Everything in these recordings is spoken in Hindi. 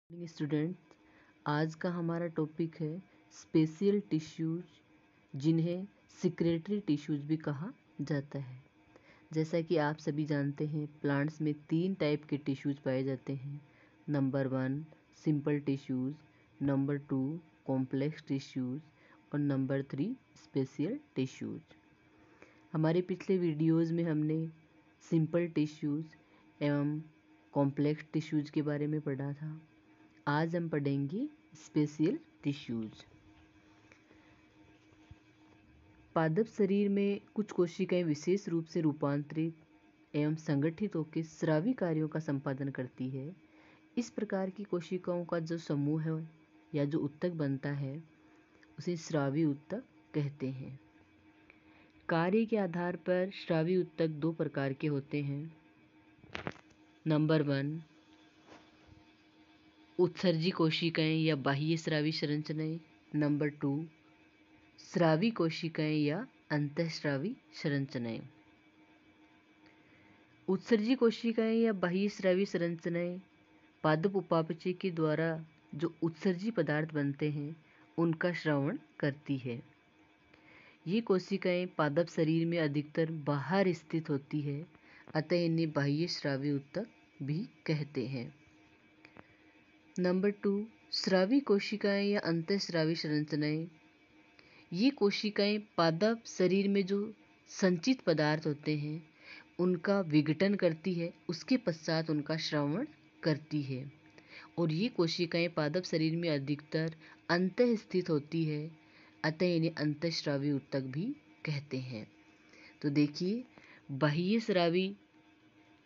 स्टूडेंट, आज का हमारा टॉपिक है स्पेशियल टिश्यूज, जिन्हें सिक्रेटरी टिश्यूज भी कहा जाता है। जैसा कि आप सभी जानते हैं, प्लांट्स में 3 टाइप के टिश्यूज पाए जाते हैं। Number 1 simple tissues, number 2 complex tissues और नंबर 3 स्पेशियल टिश्यूज। हमारे पिछले वीडियोज़ में हमने सिंपल टिश्यूज एवं कॉम्प्लेक्स टिश्यूज के बारे में पढ़ा था। आज हम पढ़ेंगे स्पेशियल टिश्यूज। पादप शरीर में कुछ कोशिकाएं विशेष रूप से रूपांतरित एवं संगठित होकर स्रावी कार्यों का संपादन करती है। इस प्रकार की कोशिकाओं का जो समूह है या जो ऊतक बनता है, उसे स्रावी ऊतक कहते हैं। कार्य के आधार पर स्रावी ऊतक 2 प्रकार के होते हैं। नंबर 1 उत्सर्जी कोशिकाएं या बाह्य स्रावी संरचनाएं। नंबर 2 स्रावी कोशिकाएं या अंतःस्रावी संरचनाएं। उत्सर्जी कोशिकाएं या बाह्य स्रावी संरचनाएं पादप उपापचय के द्वारा जो उत्सर्जी पदार्थ बनते हैं, उनका श्रवण करती है। ये कोशिकाएं पादप शरीर में अधिकतर बाहर स्थित होती है, अतः इन्हें बाह्य स्रावी ऊतक भी कहते हैं। नंबर 2 स्रावी कोशिकाएं या अंतःस्रावी संरचनाएं। ये कोशिकाएं पादप शरीर में जो संचित पदार्थ होते हैं, उनका विघटन करती है, उसके पश्चात उनका श्रवण करती है। और ये कोशिकाएं पादप शरीर में अधिकतर अंतः स्थित होती है, अतः इन्हें अंतःस्रावी ऊतक भी कहते हैं। तो देखिए, बाह्य स्रावी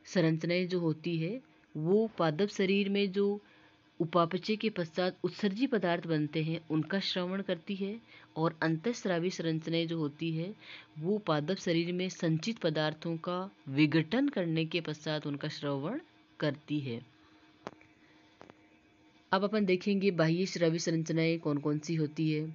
संरचनाएं जो होती है, वो पादप शरीर में जो उपापचय के पश्चात उत्सर्जी पदार्थ बनते हैं, उनका श्रवण करती है। और अंतःस्रावी संरचनाएं जो होती है, वो पादप शरीर में संचित पदार्थों का विघटन करने के पश्चात उनका श्रवण करती है। अब अपन देखेंगे बाह्य स्रावी संरचनाएं कौन कौन सी होती है।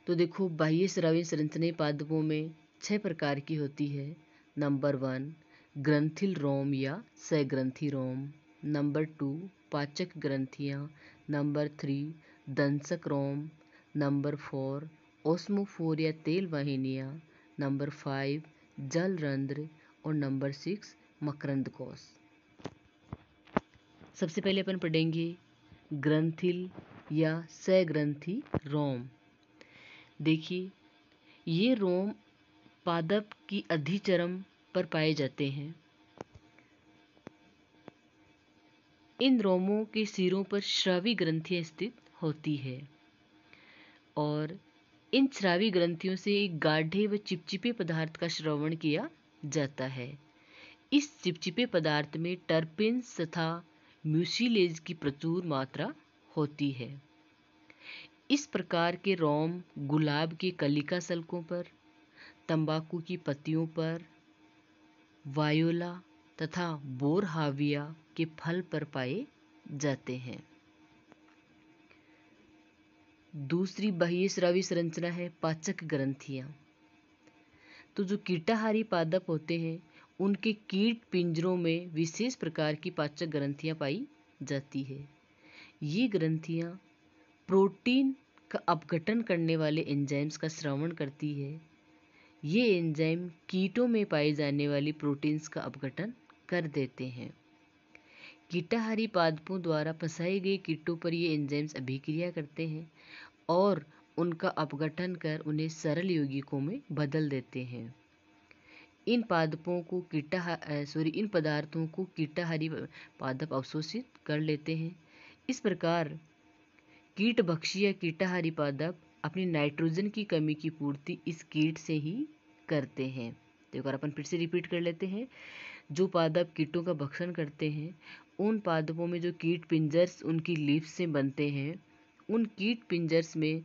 तो देखो, बाह्य स्रावी संरचनाएं पादपों में 6 प्रकार की होती है। नंबर 1 ग्रंथिल रोम या सग्रंथी रोम। नंबर 2 पाचक ग्रंथियाँ। नंबर 3 दंशक रोम। नंबर 4 ओस्मोफोर या तेल वाहिनियाँ। नंबर 5 जल रंध्र और नंबर 6 मकरंद कोश। सबसे पहले अपन पढ़ेंगे ग्रंथिल या सग्रंथी रोम। देखिए, ये रोम पादप की अधिचर्म पर पाए जाते हैं। इन रोमों के सिरों पर स्रावी ग्रंथियां स्थित होती है और इन स्रावी ग्रंथियों से एक गाढ़े व चिपचिपे पदार्थ का श्रवण किया जाता है। इस चिपचिपे पदार्थ में टर्पिन्स तथा म्यूसिलेज की प्रचुर मात्रा होती है। इस प्रकार के रोम गुलाब के कलिका शल्कों पर, तंबाकू की पत्तियों पर, वायोला तथा बोरहाविया के फल पर पाए जाते हैं। दूसरी बाह्य स्रावी संरचना है पाचक ग्रंथियां। तो जो कीटाहारी पादप होते हैं, उनके कीट पिंजरों में विशेष प्रकार की पाचक ग्रंथियां पाई जाती है। ये ग्रंथियां प्रोटीन का अपघटन करने वाले एंजाइम्स का स्रवण करती है। ये एंजाइम कीटों में पाए जाने वाली प्रोटीन्स का अपघटन कर देते हैं। कीटाहारी पादपों द्वारा फंसाए गए कीटों पर ये एंजाइम्स अभिक्रिया करते हैं और उनका अपघटन कर उन्हें सरल यौगिकों में बदल देते हैं। इन पदार्थों को कीटाहारी पादप अवशोषित कर लेते हैं। इस प्रकार कीटभक्षी या कीटाहारी पादप अपनी नाइट्रोजन की कमी की पूर्ति इस कीट से ही करते हैं। तो एक बार अपन फिर से रिपीट कर लेते हैं। जो पादप कीटों का भक्षण करते हैं, उन पादपों में जो कीट पिंजर्स उनकी लीफ से बनते हैं, उन कीट पिंजर्स में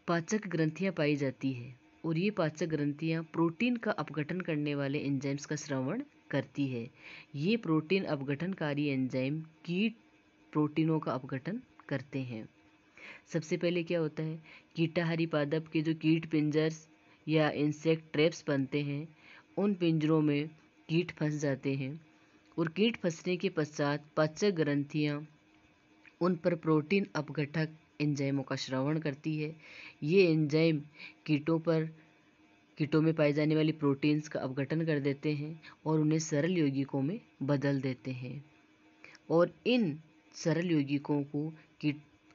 पाचक ग्रंथियां पाई जाती है और ये पाचक ग्रंथियां प्रोटीन का अपघटन करने वाले एंजाइम्स का श्रवण करती है। ये प्रोटीन अपघटनकारी एंजाइम कीट प्रोटीनों का अपघटन करते हैं। सबसे पहले क्या होता है, कीटाहारी पादप के जो कीट पिंजर्स या इंसेक्ट ट्रैप्स बनते हैं, उन पिंजरों में कीट फंस जाते हैं और कीट फंसने के पश्चात पाचक ग्रंथियां उन पर प्रोटीन अपघटक एंजाइमों का स्रावण करती है। ये एंजाइम कीटों में पाई जाने वाली प्रोटीन्स का अपघटन कर देते हैं और उन्हें सरल यौगिकों में बदल देते हैं, और इन सरल यौगिकों को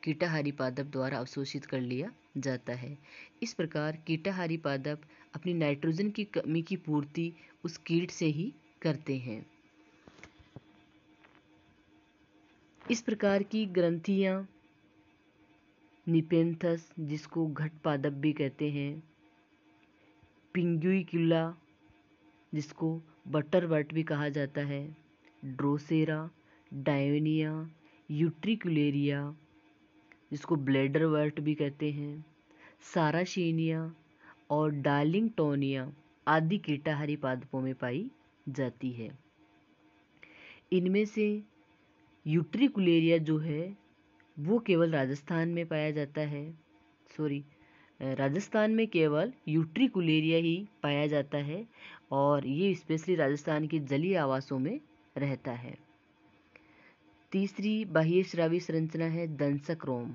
कीटाहारी पादप द्वारा अवशोषित कर लिया जाता है। इस प्रकार कीटाहारी पादप अपनी नाइट्रोजन की कमी की पूर्ति उस कीट से ही करते हैं। इस प्रकार की ग्रंथियां निपेंथस, जिसको घट पादप भी कहते हैं, पिंगुइकुला, जिसको बटरवर्ट भी कहा जाता है, ड्रोसेरा, डायोनिया, यूट्रिकुलेरिया, जिसको ब्लैडरवर्ट भी कहते हैं, साराशीनिया और डार्लिंगटोनिया आदि कीटाहारी पादपों में पाई जाती है। इनमें से यूट्रिकुलेरिया जो है वो केवल राजस्थान में पाया जाता है। राजस्थान में केवल यूट्रिकुलेरिया ही पाया जाता है और ये स्पेशली राजस्थान के जलीय आवासों में रहता है। तीसरी बाह्यस्रावी संरचना है दंशक रोम।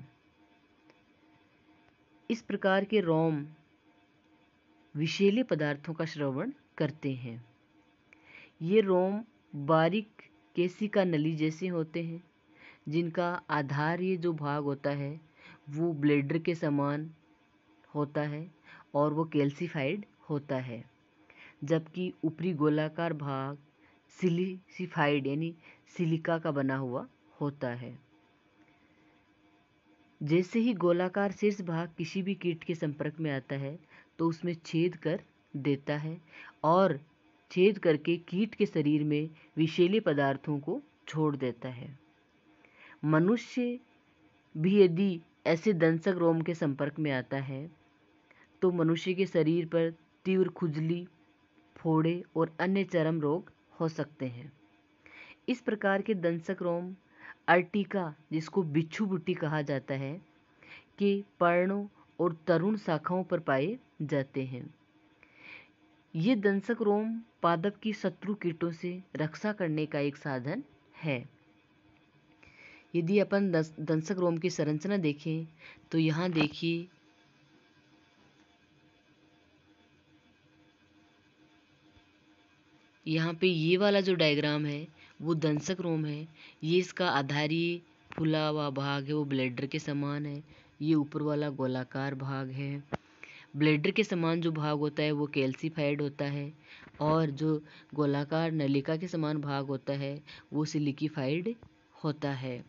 इस प्रकार के रोम विषैले पदार्थों का श्रवण करते हैं। ये रोम बारीक केशिका नली जैसे होते हैं, जिनका आधारीय जो भाग होता है वो ब्लेडर के समान होता है और वो कैल्सिफाइड होता है, जबकि ऊपरी गोलाकार भाग सिलिसिफाइड यानी सिलिका का बना हुआ होता है। जैसे ही गोलाकार शीर्ष भाग किसी भी कीट के संपर्क में आता है तो उसमें छेद कर देता है और छेद करके कीट के शरीर में विषैले पदार्थों को छोड़ देता है। मनुष्य भी यदि ऐसे दंशक रोम के संपर्क में आता है तो मनुष्य के शरीर पर तीव्र खुजली, फोड़े और अन्य चर्म रोग हो सकते हैं। इस प्रकार के दंशक रोम अर्टिका, जिसको बिच्छू बुट्टी कहा जाता है, के पर्णों और तरुण शाखाओं पर पाए जाते हैं। ये दंशक रोम पादप की शत्रु कीटों से रक्षा करने का एक साधन है। यदि अपन दंशक रोम की संरचना देखें तो यहाँ देखिए, यहाँ पे ये वाला जो डायग्राम है वो दंशक रोम है। ये इसका आधारी फूला हुआ भाग है वो ब्लैडर के समान है। ये ऊपर वाला गोलाकार भाग है। ब्लैडर के समान जो भाग होता है वो कैल्सिफाइड होता है और जो गोलाकार नलिका के समान भाग होता है वो सिलिकिफाइड होता है।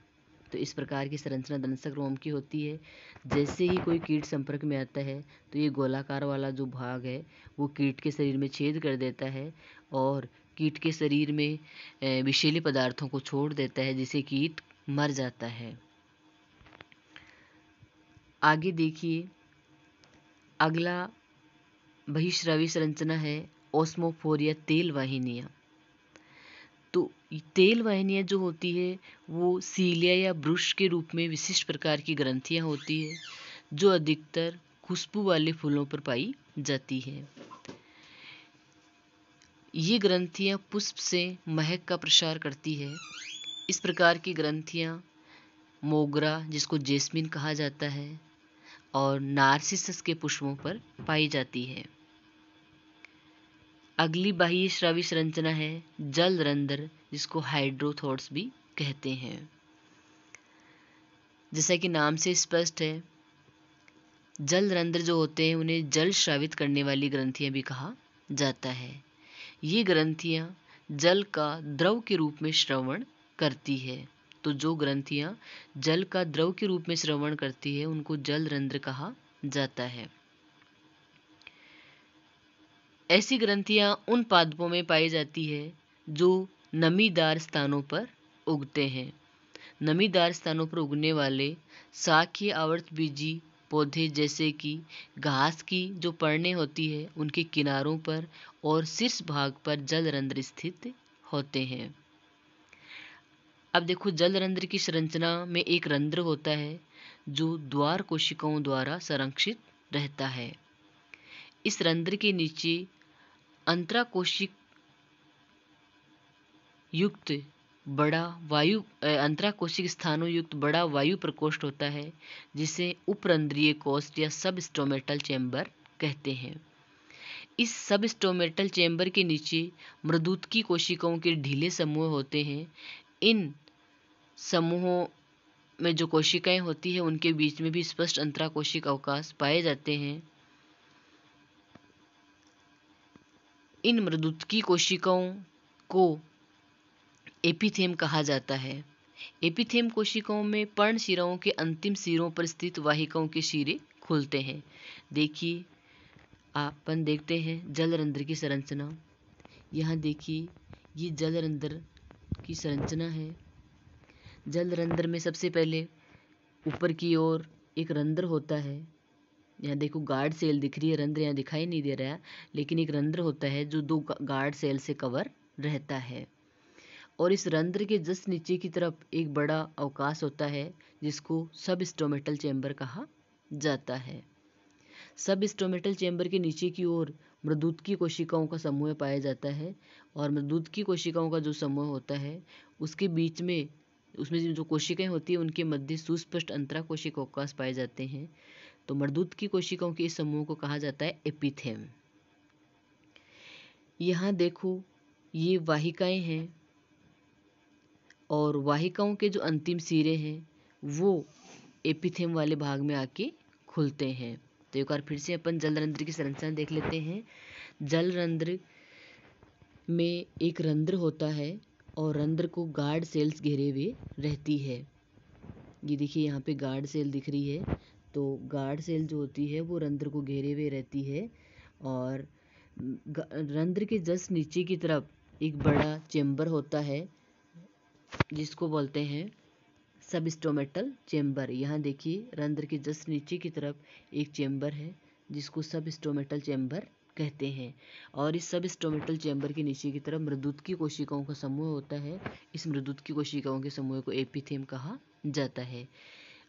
तो इस प्रकार की संरचना दंशक रोम की होती है। जैसे ही कोई कीट संपर्क में आता है तो ये गोलाकार वाला जो भाग है वो कीट के शरीर में छेद कर देता है और कीट के शरीर में विषैले पदार्थों को छोड़ देता है, जिससे कीट मर जाता है। आगे देखिए, अगला बहिस्रावी संरचना है ओस्मोफोरिया तेल वाहिनियाँ। तो तेल वाहिनियाँ जो होती है वो सीलिया या ब्रुश के रूप में विशिष्ट प्रकार की ग्रंथियाँ होती है जो अधिकतर खुशबू वाले फूलों पर पाई जाती है। ये ग्रंथियाँ पुष्प से महक का प्रसार करती है। इस प्रकार की ग्रंथियाँ मोगरा, जिसको जेस्मिन कहा जाता है, और नार्सिसस के पुष्पों पर पाई जाती है। अगली बाह्यस्रावी संरचना है जल रंध्र, जिसको हाइड्रोथोड्स भी कहते हैं। जैसा कि नाम से स्पष्ट है, जल रंध्र जो होते हैं उन्हें जल स्रावित करने वाली ग्रंथियां भी कहा जाता है। ये ग्रंथियां जल का द्रव के रूप में श्रवण करती है। तो जो ग्रंथियां जल का द्रव के रूप में श्रवण करती है उनको जल रंध्र कहा जाता है। ऐसी ग्रंथियां उन पादपों में पाई जाती है जो नमीदार स्थानों पर उगते हैं। नमीदार स्थानों पर उगने वाले शाखीय आवर्तबीजी पौधे जैसे कि घास की जो पर्णें होती है उनके किनारों पर और शीर्ष भाग पर जल रंध्र स्थित होते हैं। अब देखो, जल रंध्र की संरचना में एक रंध्र होता है जो द्वार कोशिकाओं द्वारा संरक्षित रहता है। इस रंध्र के नीचे अंतराकोशिक युक्त बड़ा वायु अंतराकोशिक स्थानों युक्त बड़ा वायु प्रकोष्ठ होता है, जिसे उपरंध्रीय कोष्ठ या सब स्टोमेटल चेंबर कहते हैं। इस सब स्टोमेटल चेंबर के नीचे मृदुतकी कोशिकाओं के ढीले समूह होते हैं। इन समूहों में जो कोशिकाएं होती है उनके बीच में भी स्पष्ट अंतराकोशिक अवकाश पाए जाते हैं। इन मृदुतकी कोशिकाओं को एपिथेम कहा जाता है। एपिथेम कोशिकाओं में पर्णशिराओं के अंतिम सिरों पर स्थित वाहिकाओं के शिरे खुलते हैं। देखिए, अपन देखते हैं जलरंध्र की संरचना। यहाँ देखिए, ये जलरंध्र की संरचना है। जलरंध्र में सबसे पहले ऊपर की ओर एक रंध्र होता है। यहाँ देखो गार्ड सेल दिख रही है, रंध्र यहाँ दिखाई नहीं दे रहा है, लेकिन एक रंध्र होता है जो 2 गार्ड सेल से कवर रहता है। और इस रंध्र के जस्ट नीचे की तरफ एक बड़ा अवकाश होता है, जिसको सब स्टोमेटल चेंबर कहा जाता है। सब स्टोमेटल चेंबर के नीचे की ओर मृदुतकी कोशिकाओं का समूह पाया जाता है, और मृदुतकी कोशिकाओं का जो समूह होता है उसके बीच में, उसमें जो कोशिकाएं होती है उनके मध्य सुस्पष्ट अंतराकोशिक अवकाश पाए जाते हैं। तो मृदुतकी कोशिकाओं के इस समूह को कहा जाता है एपिथेम। यहाँ देखो, ये वाहिकाएं हैं, और वाहिकाओं के जो अंतिम सिरे हैं वो एपिथेम वाले भाग में आके खुलते हैं। तो एक बार फिर से अपन जलरंध्र की संरचना देख लेते हैं। जलरंध्र में एक रंध्र होता है और रंध्र को गार्ड सेल्स घेरे हुए रहती है। ये देखिए, यहाँ पे गार्ड सेल दिख रही है। तो गार्ड सेल जो होती है वो रंध्र को घेरे हुए रहती है, और रंध्र के जस्ट नीचे की तरफ एक बड़ा चेंबर होता है जिसको बोलते हैं सब स्टोमेटल चेंबर। यहाँ देखिए, रंध्र के जस्ट नीचे की तरफ एक चेंबर है जिसको सब स्टोमेटल चेंबर कहते हैं, और इस सब स्टोमेटल चेंबर के नीचे की तरफ मृदुतकी कोशिकाओं का समूह होता है। इस मृदुतकी कोशिकाओं के समूह को एपिथेम कहा जाता है।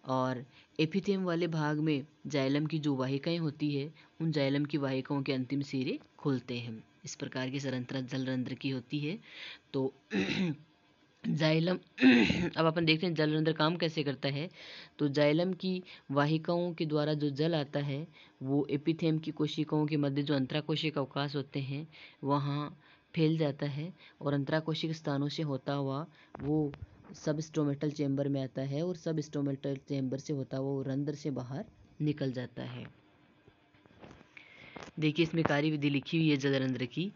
और एपिथेम वाले भाग में जाइलम की जो वाहिकाएं होती है, उन जाइलम की वाहिकाओं के अंतिम सिरे खुलते हैं। इस प्रकार की संरचना जलरंध्र की होती है। तो जाइलम अब अपन देखते हैं जलरंध्र काम कैसे करता है। तो जाइलम की वाहिकाओं के द्वारा जो जल आता है वो एपिथेम की कोशिकाओं के मध्य जो अंतराकोशिक अवकाश होते हैं वहाँ फैल जाता है, और अंतराकोशिक स्थानों से होता हुआ वो सब स्टोमेटल चेंबर में आता है, और सब स्टोमेटल चेंबर से होता हुआ वो रंध्र से बाहर निकल जाता है। देखिए, इसमें कार्यविधि लिखी हुई है जलरंध्र की,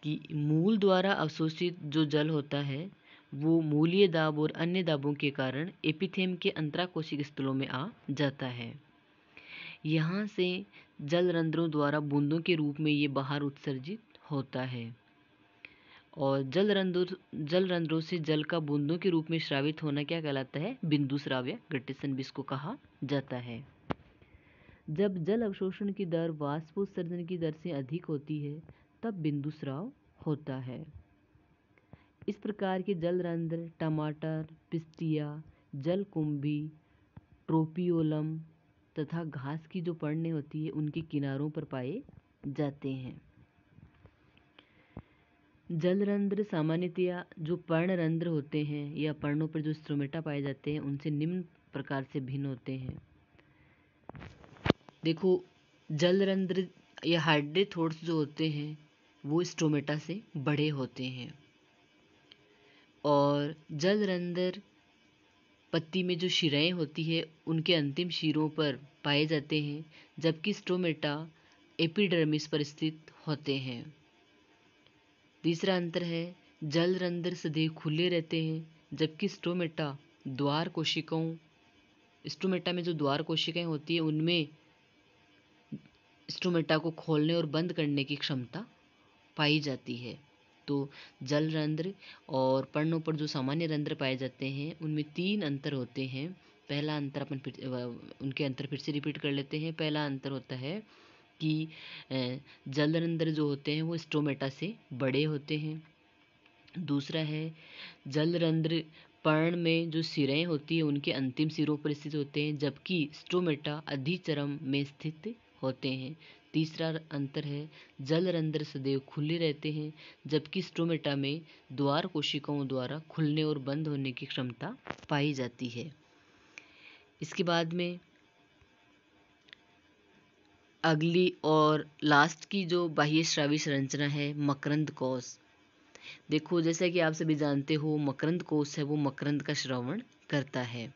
कि मूल द्वारा अवशोषित जो जल होता है वो मूलीय दाब और अन्य दाबों के कारण एपिथेम के अंतराकोशिक स्थलों में आ जाता है। यहाँ से जलरंध्रों द्वारा बूंदों के रूप में ये बाहर उत्सर्जित होता है, और जलरंध्रों से जल का बूंदों के रूप में स्रावित होना क्या कहलाता है? बिंदु श्राव्य गतिशन जिसको कहा जाता है। जब जल अवशोषण की दर वाष्पोत्सर्जन की दर से अधिक होती है तब बिंदु स्राव होता है। इस प्रकार के जलरंध्र टमाटर, पिस्टिया, जलकुंभी, ट्रोपियोलम तथा घास की जो पर्णें होती है उनके किनारों पर पाए जाते हैं। जलरंध्र सामान्यतया जो पर्णरंध्र होते हैं या पर्णों पर जो स्ट्रोमेटा पाए जाते हैं उनसे निम्न प्रकार से भिन्न होते हैं। देखो, जलरंध्र या हाइड्रोथोड्स जो होते हैं वो स्ट्रोमेटा से बड़े होते हैं, और जलरंध्र पत्ती में जो शिराएं होती है उनके अंतिम शिरों पर पाए जाते हैं, जबकि स्ट्रोमेटा एपिडर्मिस पर स्थित होते हैं। तीसरा अंतर है, जलरंध्र सदैव खुले रहते हैं, जबकि स्ट्रोमेटा में जो द्वार कोशिकाएं होती है उनमें स्ट्रोमेटा को खोलने और बंद करने की क्षमता पाई जाती है। तो जलरंध्र और पर्णों पर जो सामान्य रंध्र पाए जाते हैं उनमें 3 अंतर होते हैं। पहला अंतर उनके अंतर फिर से रिपीट कर लेते हैं। पहला अंतर होता है कि जलरंध्र जो होते हैं वो स्ट्रोमेटा से बड़े होते हैं। दूसरा है, जलरंध्र पर्ण में जो सिरें होती है उनके अंतिम सिरों पर स्थित होते हैं, जबकि स्ट्रोमेटा अधिचरम में स्थित होते हैं। तीसरा अंतर है जलरंध्र सदैव खुले रहते हैं, जबकि स्टोमेटा में द्वार कोशिकाओं द्वारा खुलने और बंद होने की क्षमता पाई जाती है। इसके बाद में अगली और लास्ट की जो बाह्यस्रावी संरचना है मकरंद कोश। देखो, जैसा कि आप सभी जानते हो, मकरंद कोश है वो मकरंद का श्रवण करता है।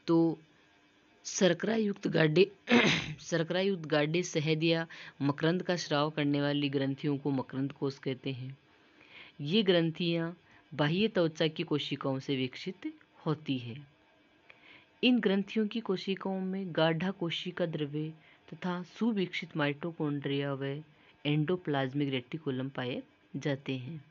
तो शर्करा युक्त गाढ़े शहद या मकरंद का स्राव करने वाली ग्रंथियों को मकरंद कोश कहते हैं। ये ग्रंथियां बाह्य त्वचा की कोशिकाओं से विकसित होती है। इन ग्रंथियों की कोशिकाओं में गाढ़ा कोशिका द्रव्य तथा सुविकसित माइटोकॉन्ड्रिया व एंडोप्लाज्मिक रेटिकुलम पाए जाते हैं।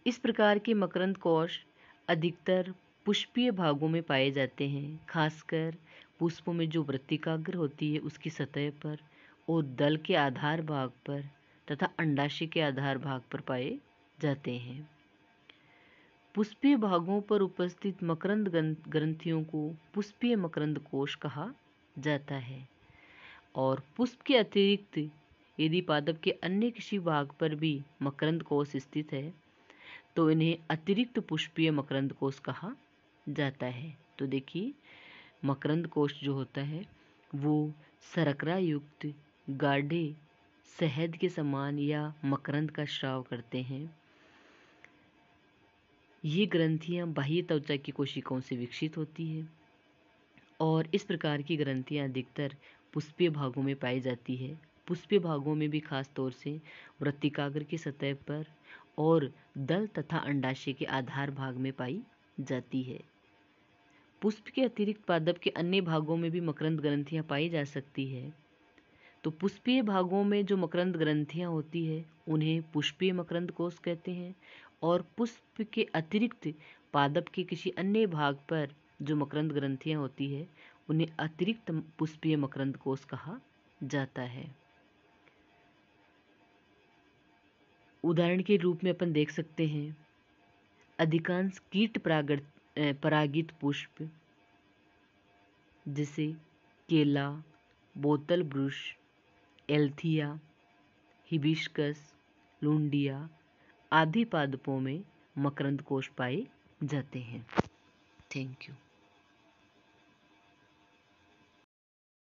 इस प्रकार के मकरंद कोश अधिकतर पुष्पीय भागों में पाए जाते हैं, खासकर पुष्पों में जो वृत्तिकाग्र होती है उसकी सतह पर और दल के आधार भाग पर तथा अंडाशय के आधार भाग पर पाए जाते हैं। पुष्पीय भागों पर उपस्थित मकरंद ग्रंथियों को पुष्पीय मकरंद कोश कहा जाता है। और पुष्प के अतिरिक्त यदि पादप के अन्य किसी भाग पर भी मकरंद कोश स्थित है तो इन्हें अतिरिक्त पुष्पीय मकरंद कोश कहा जाता है। तो देखिए, मकरंद कोश जो होता है वो शर्करा युक्त गाढ़े शहद के समान या मकरंद का स्राव करते हैं। ये ग्रंथियां बाह्य त्वचा की कोशिकाओं से विकसित होती है और इस प्रकार की ग्रंथियां अधिकतर पुष्पीय भागों में पाई जाती है। पुष्पीय भागों में भी खास तौर से वृत्तिकाग्र की सतह पर और दल तथा अंडाशय के आधार भाग में पाई जाती है। पुष्प के अतिरिक्त पादप के अन्य भागों में भी मकरंद ग्रंथियां पाई जा सकती है। तो पुष्पीय भागों में जो मकरंद ग्रंथियां होती है उन्हें पुष्पीय मकरंद कोश कहते हैं और पुष्प के अतिरिक्त पादप के किसी अन्य भाग पर जो मकरंद ग्रंथियां होती है उन्हें अतिरिक्त पुष्पीय मकरंद कोश कहा जाता है। उदाहरण के रूप में अपन देख सकते हैं, अधिकांश कीट परागित पुष्प जैसे केला, बोतल ब्रुश, एल्थिया, हिबिस्कस, लुंडिया आदि पादपों में मकरंद कोश पाए जाते हैं। Thank you.